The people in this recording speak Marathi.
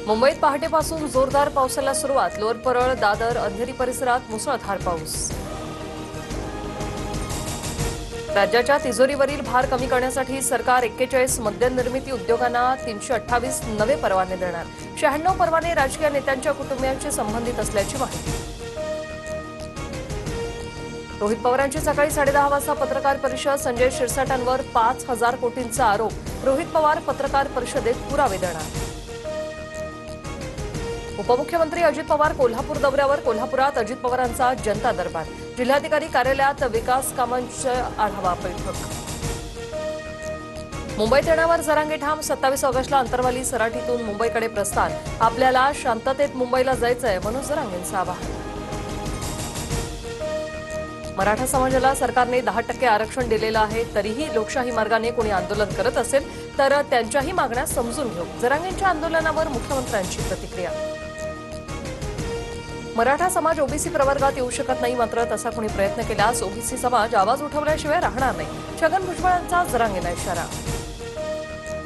मुंबईत पहाटेपासून जोरदार पावसाला सुरुवात. लोअर परळ, दादर, अंधेरी परिसरात मुसळधार पाऊस. राज्याच्या तिजोरीवरील भार कमी करण्यासाठी सरकार 41 मद्यनिर्मिती उद्योगांना 328 नवे परवाने देणार. 96 परवाने राजकीय नेत्यांच्या कुटुंबियांशी संबंधित असल्याची माहिती. रोहित पवारांची सकाळी 10:30 वाजता पत्रकार परिषद. संजय शिरसाटांवर 5,000 कोटींचा आरोप. रोहित पवार पत्रकार परिषदेत पुरावे देणार. उपमुख्यमंत्री अजित पवार कोल्हापूर दौऱ्यावर. कोल्हापुरात अजित पवारांचा जनता दरबार. जिल्हाधिकारी कार्यालयात विकास कामांची आढावा बैठक. मुंबईत येण्यावर जरांगे ठाम. 27 ऑगस्टला अंतरवाली सराटीतून मुंबईकडे प्रस्थान. आपल्याला शांततेत मुंबईला जायचंय, मनोज जरांगेंचं आवाहन. मराठा समाजाला सरकारने 10% आरक्षण दिलेलं आहे. तरीही लोकशाही मार्गाने कोणी आंदोलन करत असेल तर त्यांच्याही मागण्या समजून घेऊ. जरांगेंच्या आंदोलनावर मुख्यमंत्र्यांची प्रतिक्रिया. मराठा समाज ओबीसी प्रवर्गात येऊ शकत नाही, मात्र तसा कोणी प्रयत्न केल्यास ओबीसी समाज आवाज उठवल्याशिवाय राहणार नाही. छगन भुजबळांचा जरांगेंना इशारा.